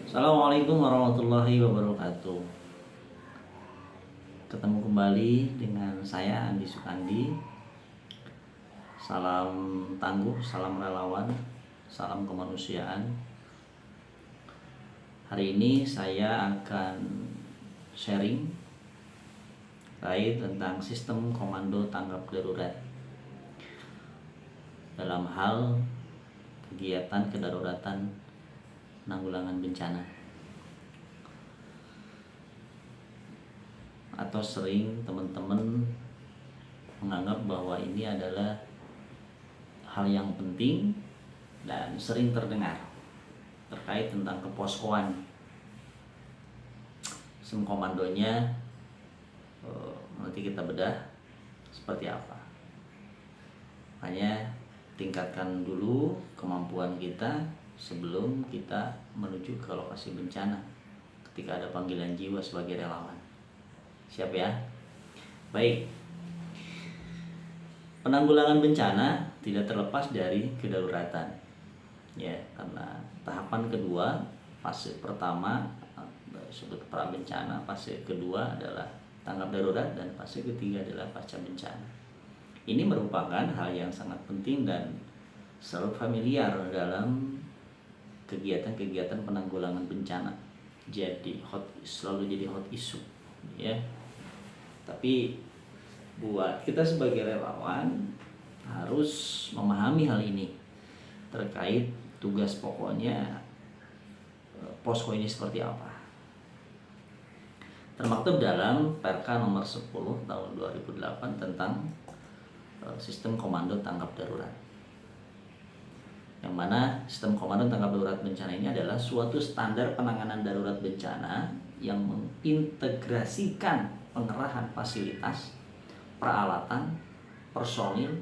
Assalamualaikum warahmatullahi wabarakatuh. Ketemu kembali dengan saya Andi Sukandi. Salam tangguh, salam relawan, salam kemanusiaan. Hari ini saya akan sharing terkait tentang sistem komando tanggap darurat dalam hal kegiatan kedaruratan penanggulangan bencana. Atau sering teman-teman menganggap bahwa ini adalah hal yang penting dan sering terdengar terkait tentang keposkoan. Sistem komandonya nanti kita bedah seperti apa. Makanya tingkatkan dulu kemampuan kita sebelum kita menuju ke lokasi bencana ketika ada panggilan jiwa sebagai relawan. Siap ya? Baik. Penanggulangan bencana tidak terlepas dari kedaruratan. Ya, karena tahapan kedua, fase pertama disebut pra bencana, fase kedua adalah tanggap darurat, dan fase ketiga adalah pasca bencana. Ini merupakan hal yang sangat penting dan selalu familiar dalam kegiatan-kegiatan penanggulangan bencana. Jadi selalu jadi hot issue, ya. Tapi buat kita sebagai relawan harus memahami hal ini terkait tugas pokoknya posko ini seperti apa. Termaktub dalam Perka nomor 10 tahun 2008 tentang sistem komando tanggap darurat. Yang mana sistem komando tanggap darurat bencana ini adalah suatu standar penanganan darurat bencana yang mengintegrasikan pengerahan fasilitas, peralatan, personil,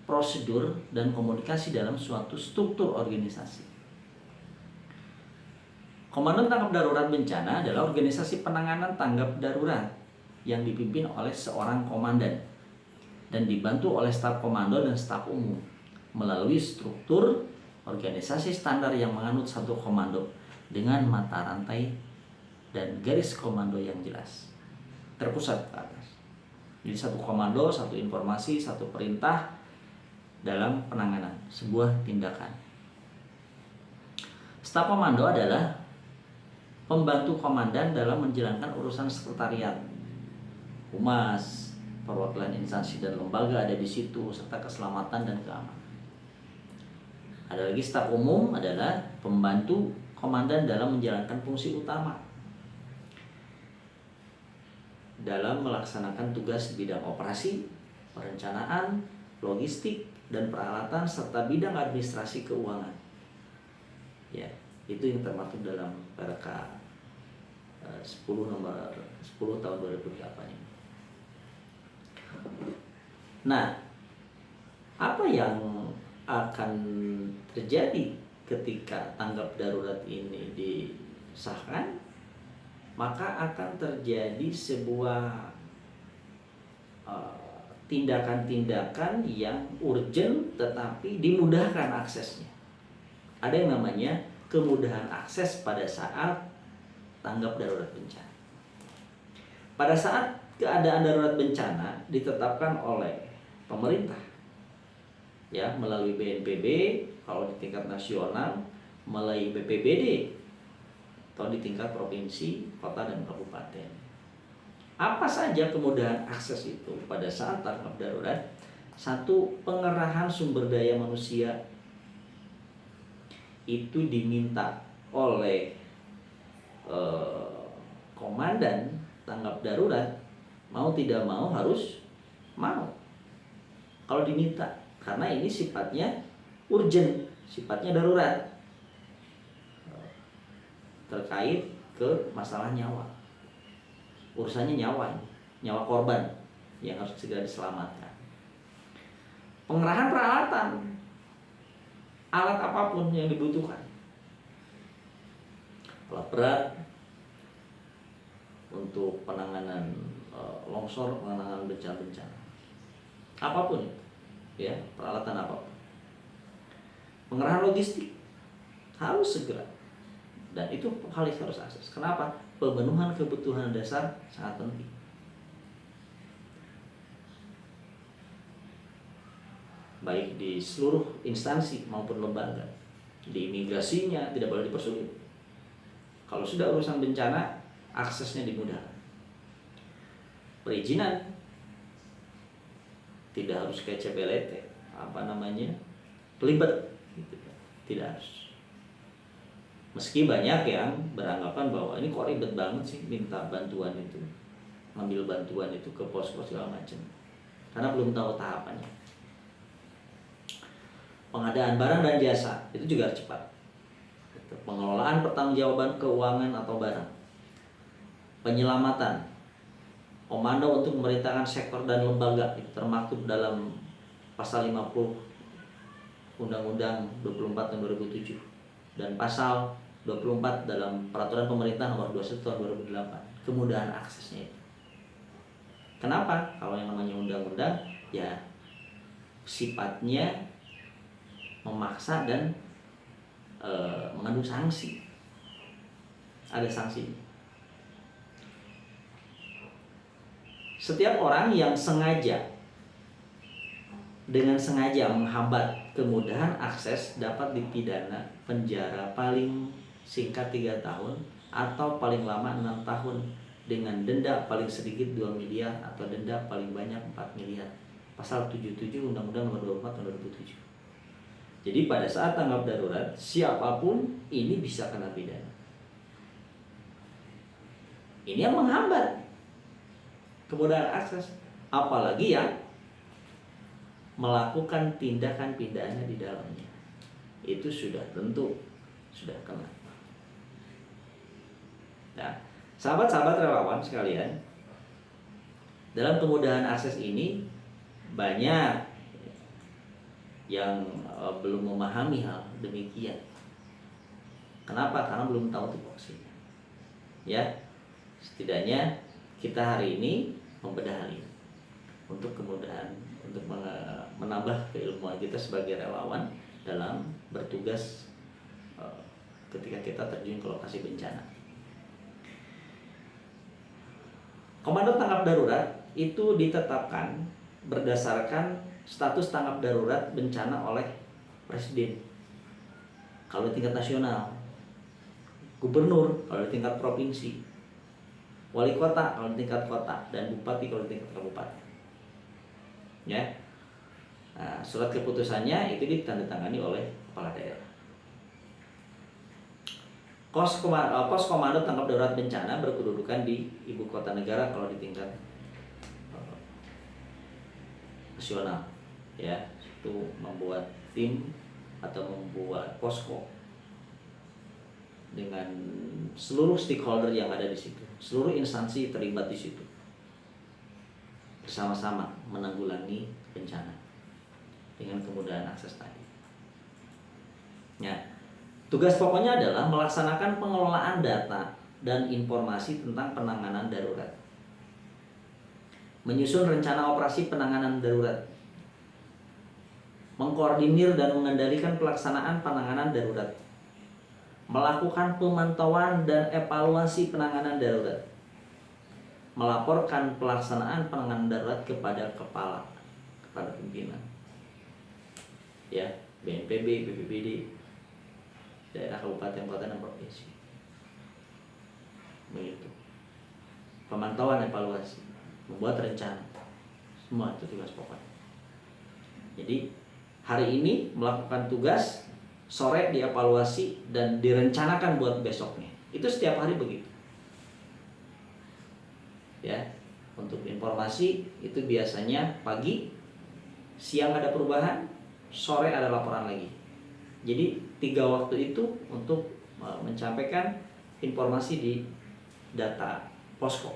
prosedur, dan komunikasi dalam suatu struktur organisasi. Komando tanggap darurat bencana adalah organisasi penanganan tanggap darurat yang dipimpin oleh seorang komandan dan dibantu oleh staf komando dan staf umum melalui struktur organisasi standar yang menganut satu komando dengan mata rantai dan garis komando yang jelas, terpusat ke atas. Jadi satu komando, satu informasi, satu perintah dalam penanganan sebuah tindakan. Staf komando adalah pembantu komandan dalam menjalankan urusan sekretariat, humas, perwakilan instansi dan lembaga ada di situ, serta keselamatan dan keamanan. Ada lagi staf umum adalah pembantu komandan dalam menjalankan fungsi utama dalam melaksanakan tugas di bidang operasi, perencanaan, logistik, dan peralatan, serta bidang administrasi keuangan. Ya, itu yang termaktub dalam Perka 10 nomor 10 tahun 2008 ini. Nah, apa yang akan terjadi ketika tanggap darurat ini disahkan? Maka akan terjadi sebuah tindakan-tindakan yang urgent tetapi dimudahkan aksesnya. Ada yang namanya kemudahan akses pada saat tanggap darurat bencana. Pada saat keadaan darurat bencana ditetapkan oleh pemerintah, ya, melalui BNPB, kalau di tingkat nasional melalui BPBD, atau di tingkat provinsi, kota, dan kabupaten. Apa saja kemudahan akses itu pada saat tanggap darurat? Satu, pengerahan sumber daya manusia itu diminta oleh komandan tanggap darurat, mau tidak mau harus mau kalau diminta, karena ini sifatnya urgent, sifatnya darurat, terkait ke masalah nyawa, urusannya nyawa korban yang harus segera diselamatkan. Pengerahan peralatan, alat apapun yang dibutuhkan, alat berat untuk penanganan longsor, penanganan bencana-bencana, apapun itu, ya, peralatan apapun. Pengerahan logistik harus segera Dan itu hal yang harus akses. Kenapa? Pemenuhan kebutuhan dasar sangat penting. Baik di seluruh instansi maupun lembaga. Di imigrasinya tidak boleh dipersulit. Kalau sudah urusan bencana, aksesnya dimudahkan. Perizinan tidak harus kayak CPLT, pelibet, gitu. Tidak harus. Meski banyak yang beranggapan bahwa ini kok ribet banget sih minta bantuan itu, ngambil bantuan itu ke posko segala macam, karena belum tahu tahapannya. Pengadaan barang dan jasa itu juga harus cepat. Pengelolaan pertanggungjawaban keuangan atau barang, penyelamatan, komando untuk memerintahkan sektor dan lembaga itu termaktub dalam pasal 50 Undang-Undang 24 tahun 2007 dan pasal 24 dalam Peraturan Pemerintah Nomor 21 tahun 2008. Kemudahan aksesnya itu. Kenapa? Kalau yang namanya undang-undang ya sifatnya memaksa dan mengandung sanksi. Ada sanksinya. Setiap orang yang dengan sengaja menghambat kemudahan akses dapat dipidana penjara paling singkat 3 tahun atau paling lama 6 tahun dengan denda paling sedikit 2 miliar atau denda paling banyak 4 miliar. Pasal 77 Undang-Undang Nomor 24 tahun 2007. Jadi pada saat tanggap darurat, siapapun ini bisa kena pidana. Ini yang menghambat kemudahan akses, apalagi yang melakukan tindakan pidana di dalamnya. Itu sudah tentu sudah kena. Nah, sahabat-sahabat relawan sekalian, dalam kemudahan akses ini banyak yang belum memahami hal demikian. Kenapa? Karena belum tahu tupoksinya. Ya, setidaknya kita hari ini membedah hal ini untuk kemudahan, untuk menambah keilmuan kita sebagai relawan dalam bertugas ketika kita terjun ke lokasi bencana. Komando tanggap darurat itu ditetapkan berdasarkan status tanggap darurat bencana oleh Presiden kalau di tingkat nasional, Gubernur kalau di tingkat provinsi, Wali Kota kalau di tingkat kota, dan Bupati kalau di tingkat kabupaten. Ya, nah, surat keputusannya itu ditandatangani oleh kepala daerah. Pos komando tanggap darurat bencana berkedudukan di ibu kota negara kalau di tingkat nasional. Ya, itu membuat tim atau membuat posko dengan seluruh stakeholder yang ada di situ, seluruh instansi terlibat di situ, bersama-sama menanggulangi bencana dengan kemudahan akses tadi. Ya, tugas pokoknya adalah melaksanakan pengelolaan data dan informasi tentang penanganan darurat, menyusun rencana operasi penanganan darurat, mengkoordinir dan mengendalikan pelaksanaan penanganan darurat, melakukan pemantauan dan evaluasi penanganan darurat, melaporkan pelaksanaan penanganan darurat kepada kepada pimpinan, ya, BNPB, BPBD, daerah, kabupaten, kota, dan provinsi. Begitu. Pemantauan, evaluasi, membuat rencana, semua itu tugas pokoknya. Jadi hari ini melakukan tugas, sore dievaluasi dan direncanakan buat besoknya. Itu setiap hari begitu. Ya, untuk informasi itu biasanya pagi, siang ada perubahan, sore ada laporan lagi. Jadi 3 waktu itu untuk menyampaikan informasi di data posko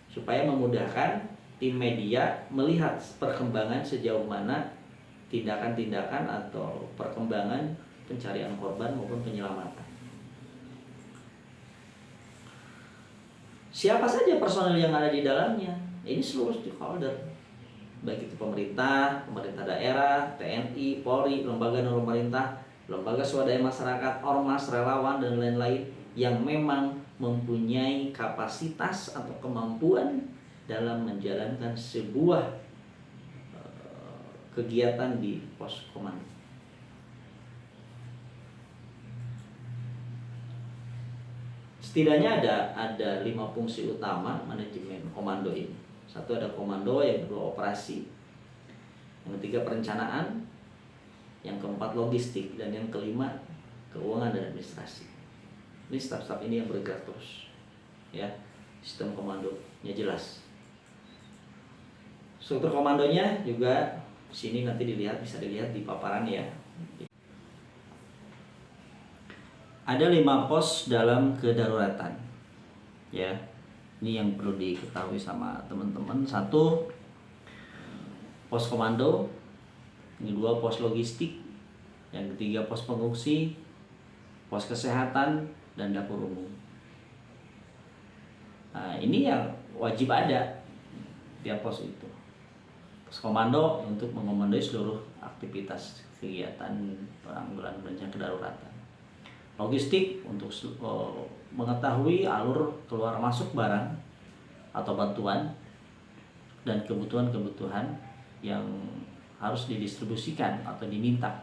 supaya memudahkan tim media melihat perkembangan sejauh mana tindakan-tindakan atau perkembangan pencarian korban maupun penyelamatan. Siapa saja personel yang ada di dalamnya? Ini seluruh stakeholder, baik itu pemerintah daerah, TNI, Polri, lembaga non pemerintah, lembaga swadaya masyarakat, ormas, relawan, dan lain-lain yang memang mempunyai kapasitas atau kemampuan dalam menjalankan sebuah kegiatan di pos komando. Setidaknya ada 5 fungsi utama manajemen komando ini. Satu, ada komando, yang kedua operasi, yang ketiga perencanaan, yang keempat logistik, dan yang kelima keuangan dan administrasi. Ini staf-staf ini yang bergerak terus, ya. Sistem komandonya jelas. Struktur komandonya juga sini nanti bisa dilihat di paparan ya. Ada 5 pos dalam kedaruratan, ya. Ini yang perlu diketahui sama teman-teman. 1, pos komando. Yang kedua, pos logistik. Yang ketiga, pos pengungsi, pos kesehatan, dan dapur umum. Nah, ini yang wajib ada tiap pos itu. Pos komando untuk mengomandoi seluruh aktivitas kegiatan penanggulangan bencana kedaruratan. Logistik untuk mengetahui alur keluar masuk barang atau bantuan dan kebutuhan-kebutuhan yang harus didistribusikan atau diminta.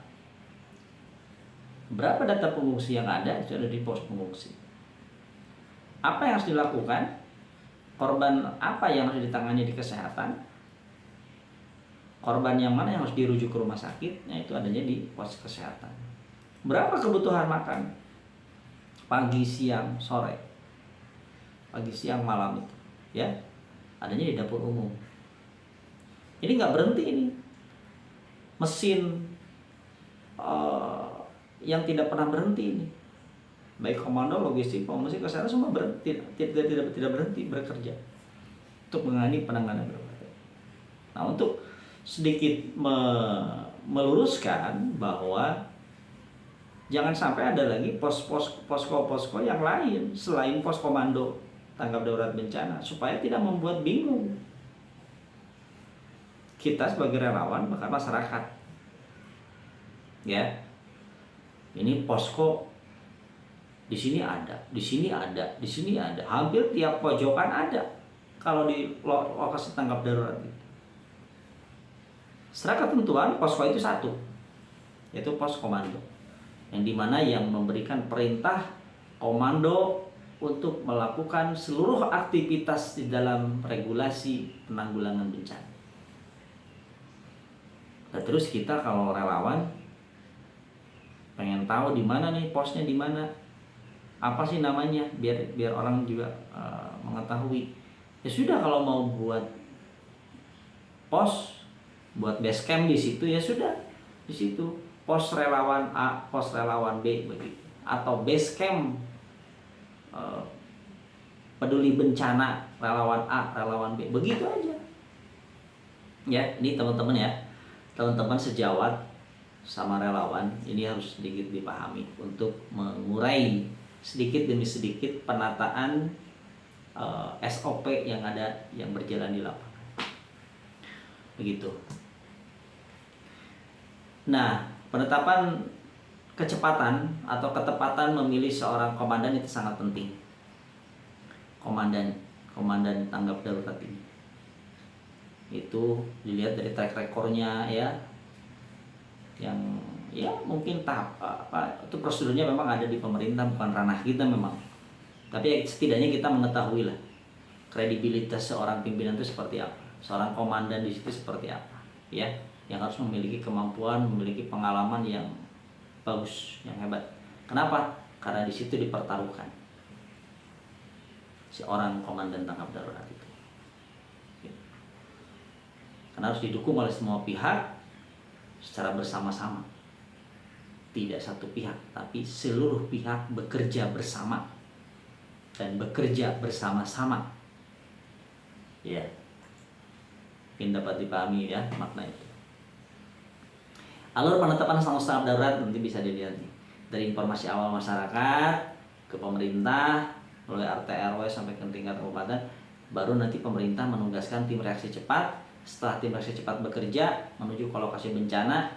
Berapa data pengungsi yang ada, itu ada di pos pengungsi. Apa yang harus dilakukan? Korban apa yang harus ditangani di kesehatan? Korban yang mana yang harus dirujuk ke rumah sakit? Nah, itu adanya di pos kesehatan. Berapa kebutuhan makan? Pagi, siang, sore. Pagi, siang, malam itu, ya. Adanya di dapur umum. Ini nggak berhenti ini. Mesin yang tidak pernah berhenti ini. Baik komando, logistik, pengungsi, kesehatan semua tidak berhenti bekerja untuk menangani penanganan darurat. Nah, untuk sedikit meluruskan bahwa jangan sampai ada lagi posko yang lain selain pos komando tanggap darurat bencana, supaya tidak membuat bingung kita sebagai relawan bahkan masyarakat. Ya, ini posko di sini ada, di sini ada, di sini ada, hampir tiap pojokan ada kalau di lokasi tanggap darurat itu. Secara ketentuan posko itu satu, yaitu pos komando, yang dimana yang memberikan perintah komando untuk melakukan seluruh aktivitas di dalam regulasi penanggulangan bencana. Nah, terus kita kalau relawan pengen tahu di mana nih posnya, di mana, apa sih namanya, biar orang juga mengetahui. Ya sudah, kalau mau buat pos, buat base camp di situ, ya sudah di situ. Pos relawan A, pos relawan B, begitu. Atau base camp peduli bencana relawan A, relawan B, begitu aja. Ya, ini teman-teman ya, teman-teman sejawat sama relawan, ini harus sedikit dipahami untuk mengurai sedikit demi sedikit penataan SOP yang ada, yang berjalan di lapangan. Begitu. Nah, penetapan kecepatan atau ketepatan memilih seorang komandan itu sangat penting. Komandan tanggap darurat ini, itu dilihat dari track recordnya ya, yang ya mungkin tahap itu prosedurnya memang ada di pemerintah, bukan ranah kita memang, tapi setidaknya kita mengetahui lah kredibilitas seorang pimpinan itu seperti apa, seorang komandan di situ seperti apa, ya, yang harus memiliki kemampuan, memiliki pengalaman yang bagus, yang hebat. Kenapa? Karena di situ dipertaruhkan si orang komandan tanggap darurat itu, karena harus didukung oleh semua pihak secara bersama-sama, tidak satu pihak, tapi seluruh pihak bekerja bersama dan bekerja bersama-sama. Ya, mungkin dapat dipahami ya makna itu. Alur penetapan status tanggap darurat nanti bisa dilihat nih, dari informasi awal masyarakat ke pemerintah, mulai RT RW sampai ke tingkat kabupaten, baru nanti pemerintah menugaskan tim reaksi cepat. Setelah tim reaksi cepat bekerja menuju ke lokasi bencana,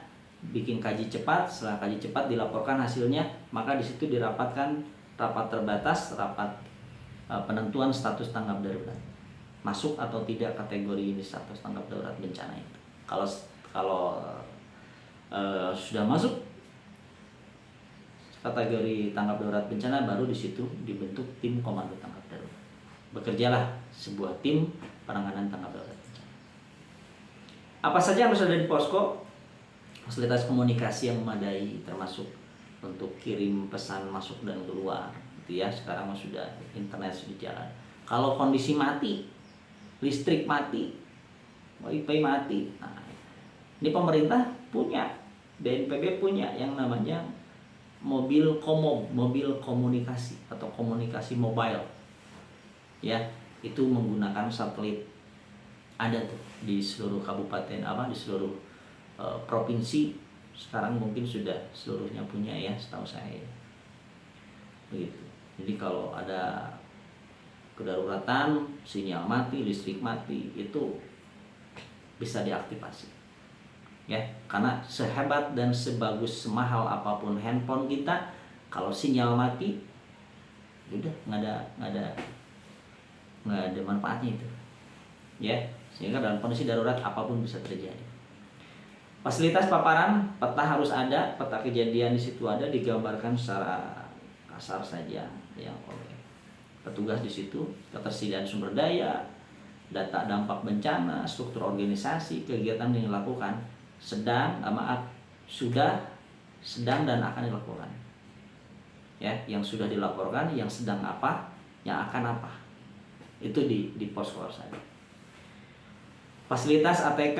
bikin kaji cepat. Setelah kaji cepat dilaporkan hasilnya, maka di situ dirapatkan rapat terbatas, rapat penentuan status tanggap darurat, masuk atau tidak kategori ini status tanggap darurat bencana itu. Kalau sudah masuk kategori tanggap darurat bencana, baru di situ dibentuk tim komando tanggap darurat. Bekerjalah sebuah tim penanganan tanggap darurat bencana. Apa saja yang harus ada di posko? Fasilitas komunikasi yang memadai, termasuk untuk kirim pesan masuk dan keluar, gitu ya. Sekarang sudah internet sudah jalan. Kalau kondisi mati, listrik mati, wifi mati, nah, ini pemerintah punya, BNPB punya yang namanya mobil komunikasi atau komunikasi mobile, ya. Itu menggunakan satelit, ada tuh di seluruh kabupaten, di seluruh provinsi. Sekarang mungkin sudah seluruhnya punya, ya, setahu saya begitu. Jadi kalau ada kedaruratan, sinyal mati, listrik mati, itu bisa diaktifasi, ya. Karena sehebat dan sebagus, semahal apapun handphone kita, kalau sinyal mati, udah nggak ada manfaatnya itu, ya. Sehingga dalam kondisi darurat apapun bisa terjadi. Fasilitas paparan peta harus ada, peta kejadian di situ ada, digambarkan secara kasar saja, yang oleh petugas di situ. Ketersediaan sumber daya, data dampak bencana, struktur organisasi, kegiatan yang dilakukan, sudah, sedang, dan akan dilakukan. Ya, yang sudah dilaporkan, yang sedang apa, yang akan apa, itu di posko harus ada. Fasilitas ATK,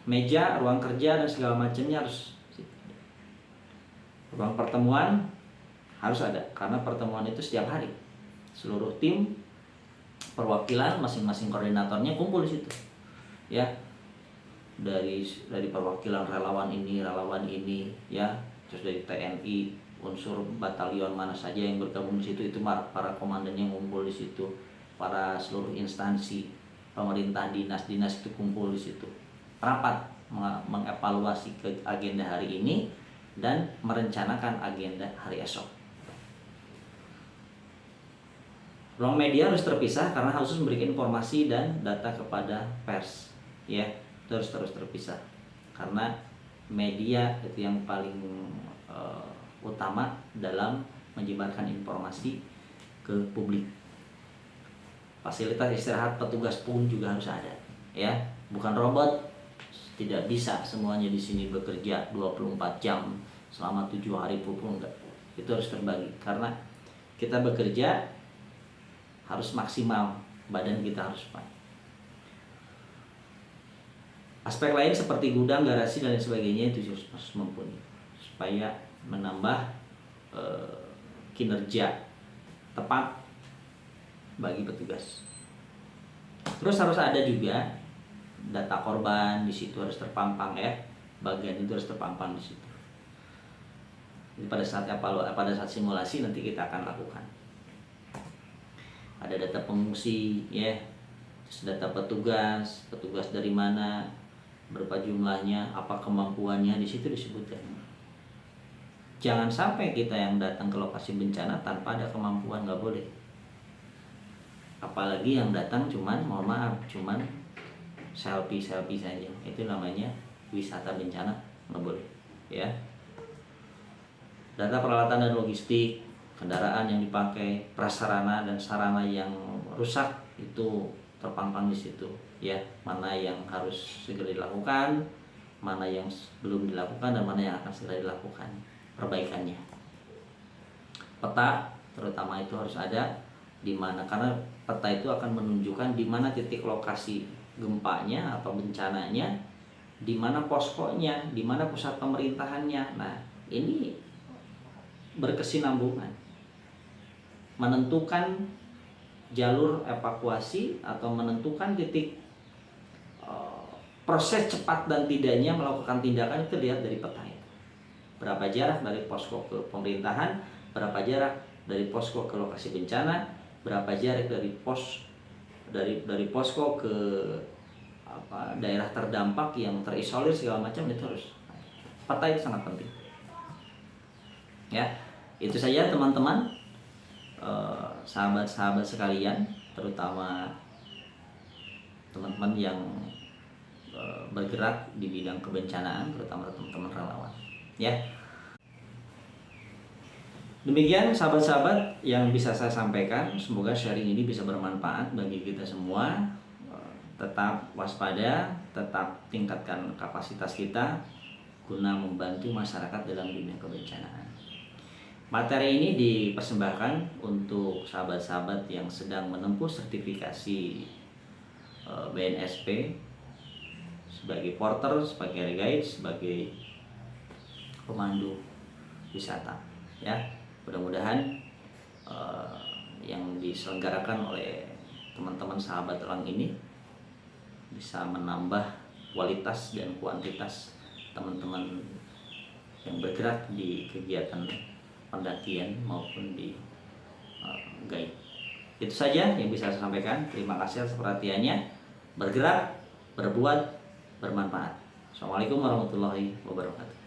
meja, ruang kerja, dan segala macamnya harus. Ruang pertemuan harus ada, karena pertemuan itu setiap hari. Seluruh tim perwakilan, masing-masing koordinatornya kumpul di situ, ya. Dari perwakilan relawan ini, ya. Terus dari TNI, unsur batalion mana saja yang bergabung di situ, itu para komandannya ngumpul di situ. Para seluruh instansi pemerintah, dinas-dinas itu kumpul di situ. Rapat mengevaluasi ke agenda hari ini dan merencanakan agenda hari esok. Ruang media harus terpisah karena harus memberikan informasi dan data kepada pers, ya. Itu harus terus terpisah karena media itu yang paling utama dalam menyebarkan informasi ke publik. Fasilitas istirahat petugas pun juga harus ada, ya. Bukan robot, tidak bisa semuanya di sini bekerja 24 jam selama 7 hari pun enggak. Itu harus terbagi karena kita bekerja harus maksimal, badan kita harus fine. Aspek lain seperti gudang, garasi, dan sebagainya itu harus mumpuni supaya menambah kinerja tepat bagi petugas. Terus harus ada juga data korban, di situ harus terpampang, ya. Bagian itu harus terpampang di situ. Jadi pada saat simulasi nanti kita akan lakukan. Ada data pengungsi, ya. Terus data petugas dari mana, berapa jumlahnya, apa kemampuannya, di situ disebutkan. Jangan sampai kita yang datang ke lokasi bencana tanpa ada kemampuan, nggak boleh. Apalagi yang datang cuman selfie saja, itu namanya wisata bencana, nggak boleh, ya. Data peralatan dan logistik, kendaraan yang dipakai, prasarana dan sarana yang rusak itu terpampang di situ, ya. Mana yang harus segera dilakukan, mana yang belum dilakukan, dan mana yang akan segera dilakukan perbaikannya. Peta terutama itu harus ada, di mana, karena peta itu akan menunjukkan di mana titik lokasi gempanya atau bencananya, di mana poskonya, di mana pusat pemerintahannya. Nah, ini berkesinambungan, menentukan jalur evakuasi atau menentukan titik proses cepat dan tidaknya melakukan tindakan, itu lihat dari peta itu. Berapa jarak dari posko ke pemerintahan, berapa jarak dari posko ke lokasi bencana, berapa jarak dari posko ke daerah terdampak yang terisolir segala macam, itu harus. Peta itu sangat penting. Ya, itu saja teman-teman, sahabat-sahabat sekalian, terutama teman-teman yang bergerak di bidang kebencanaan, terutama teman-teman relawan. Ya, demikian sahabat-sahabat yang bisa saya sampaikan. Semoga sharing ini bisa bermanfaat bagi kita semua. Tetap waspada, tetap tingkatkan kapasitas kita guna membantu masyarakat dalam dunia kebencanaan. Materi ini dipersembahkan untuk sahabat-sahabat yang sedang menempuh sertifikasi BNSP sebagai porter, sebagai guide, sebagai pemandu wisata. Ya, mudah-mudahan yang diselenggarakan oleh teman-teman sahabat elang ini bisa menambah kualitas dan kuantitas teman-teman yang bergerak di kegiatan pendakian maupun di guide. Itu saja yang bisa saya sampaikan. Terima kasih atas perhatiannya. Bergerak, berbuat, bermanfaat. Assalamualaikum warahmatullahi wabarakatuh.